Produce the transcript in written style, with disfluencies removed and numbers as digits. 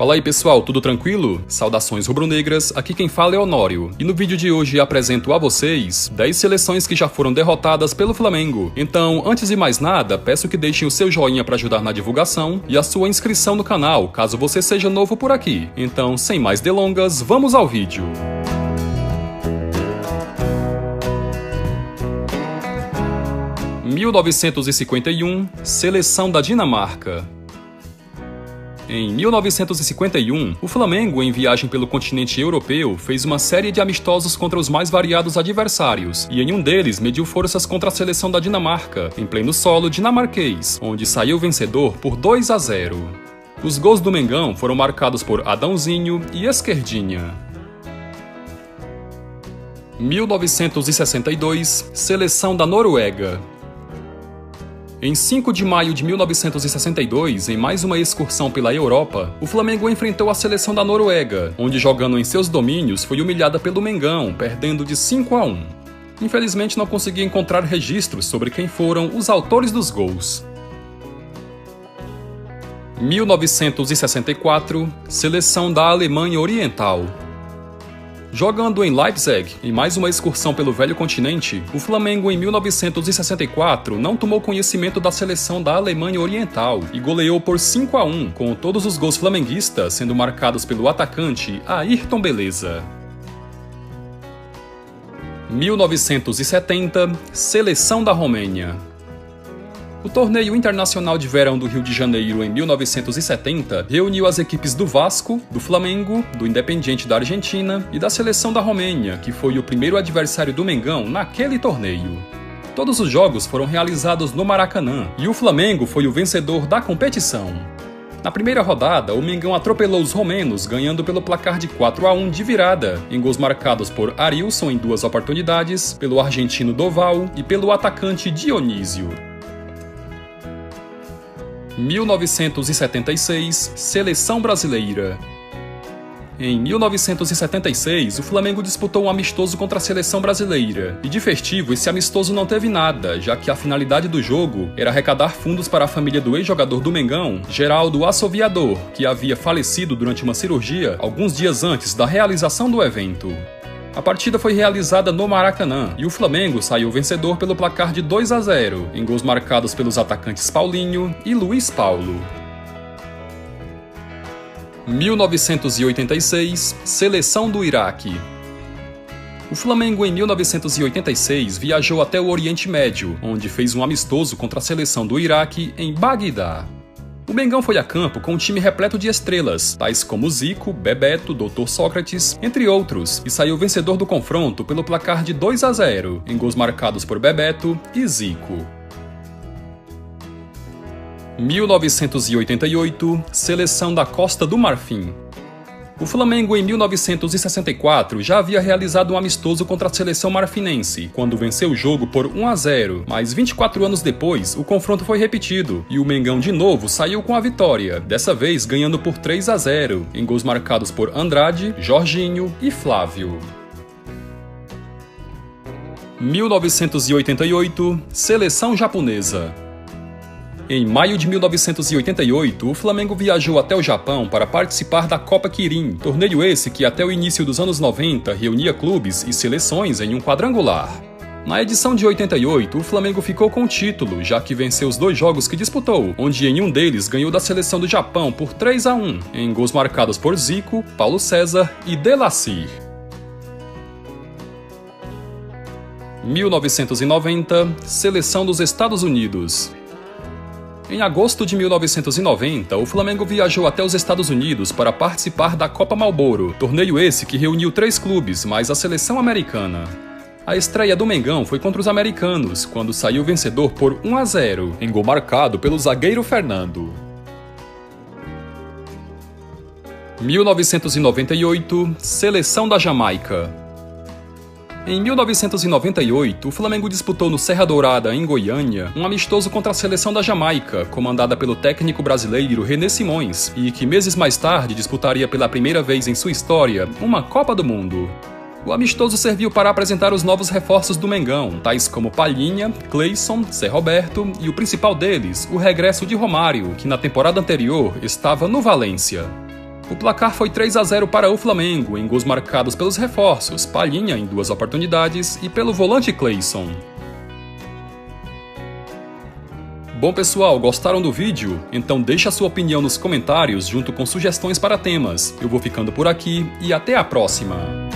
Fala aí pessoal, tudo tranquilo? Saudações rubro-negras, aqui quem fala é Honório. E no vídeo de hoje apresento a vocês 10 seleções que já foram derrotadas pelo Flamengo. Então, antes de mais nada, peço que deixem o seu joinha para ajudar na divulgação e a sua inscrição no canal, caso você seja novo por aqui. Então, sem mais delongas, vamos ao vídeo. Em 1951, Seleção da Dinamarca. Em 1951, o Flamengo, em viagem pelo continente europeu, fez uma série de amistosos contra os mais variados adversários, e em um deles mediu forças contra a seleção da Dinamarca, em pleno solo dinamarquês, onde saiu vencedor por 2-0. Os gols do Mengão foram marcados por Adãozinho e Esquerdinha. 1962, Seleção da Noruega. Em 5 de maio de 1962, em mais uma excursão pela Europa, o Flamengo enfrentou a seleção da Noruega, onde jogando em seus domínios foi humilhada pelo Mengão, perdendo de 5-1. Infelizmente não consegui encontrar registros sobre quem foram os autores dos gols. 1964, Seleção da Alemanha Oriental. Jogando em Leipzig, em mais uma excursão pelo velho continente, o Flamengo em 1964 não tomou conhecimento da seleção da Alemanha Oriental e goleou por 5-1, com todos os gols flamenguistas sendo marcados pelo atacante Ayrton Beleza. 1970, Seleção da Romênia. O torneio internacional de verão do Rio de Janeiro em 1970 reuniu as equipes do Vasco, do Flamengo, do Independiente da Argentina e da seleção da Romênia, que foi o primeiro adversário do Mengão naquele torneio. Todos os jogos foram realizados no Maracanã e o Flamengo foi o vencedor da competição. Na primeira rodada, o Mengão atropelou os romenos, ganhando pelo placar de 4-1 de virada, em gols marcados por Arilson em 2 oportunidades, pelo argentino Doval e pelo atacante Dionísio. 1976, Seleção Brasileira. Em 1976, o Flamengo disputou um amistoso contra a Seleção Brasileira, e de festivo esse amistoso não teve nada, já que a finalidade do jogo era arrecadar fundos para a família do ex-jogador do Mengão, Geraldo Assoviador, que havia falecido durante uma cirurgia alguns dias antes da realização do evento. A partida foi realizada no Maracanã e o Flamengo saiu vencedor pelo placar de 2-0, em gols marcados pelos atacantes Paulinho e Luiz Paulo. 1986, Seleção do Iraque. O Flamengo em 1986 viajou até o Oriente Médio, onde fez um amistoso contra a seleção do Iraque em Bagdá. O Mengão foi a campo com um time repleto de estrelas, tais como Zico, Bebeto, Dr. Sócrates, entre outros, e saiu vencedor do confronto pelo placar de 2-0, em gols marcados por Bebeto e Zico. 1988, Seleção da Costa do Marfim. O Flamengo em 1964 já havia realizado um amistoso contra a seleção marfinense, quando venceu o jogo por 1-0, mas 24 anos depois o confronto foi repetido e o Mengão de novo saiu com a vitória, dessa vez ganhando por 3-0, em gols marcados por Andrade, Jorginho e Flávio. 1988, Seleção Japonesa. Em maio de 1988, o Flamengo viajou até o Japão para participar da Copa Kirin, torneio esse que até o início dos anos 90 reunia clubes e seleções em um quadrangular. Na edição de 88, o Flamengo ficou com o título, já que venceu os 2 jogos que disputou, onde em um deles ganhou da seleção do Japão por 3-1, em gols marcados por Zico, Paulo César e Delacir. 1990, Seleção dos Estados Unidos. Em agosto de 1990, o Flamengo viajou até os Estados Unidos para participar da Copa Marlboro, torneio esse que reuniu 3 clubes, mais a seleção americana. A estreia do Mengão foi contra os americanos, quando saiu vencedor por 1-0, em gol marcado pelo zagueiro Fernando. 1998, Seleção da Jamaica. Em 1998, o Flamengo disputou no Serra Dourada, em Goiânia, um amistoso contra a seleção da Jamaica, comandada pelo técnico brasileiro René Simões, e que meses mais tarde disputaria pela primeira vez em sua história uma Copa do Mundo. O amistoso serviu para apresentar os novos reforços do Mengão, tais como Palhinha, Cleison, Zé Roberto e o principal deles, o regresso de Romário, que na temporada anterior estava no Valência. O placar foi 3-0 para o Flamengo, em gols marcados pelos reforços, Palhinha em 2 oportunidades e pelo volante Cleison. Bom pessoal, gostaram do vídeo? Então deixa a sua opinião nos comentários junto com sugestões para temas. Eu vou ficando por aqui e até a próxima!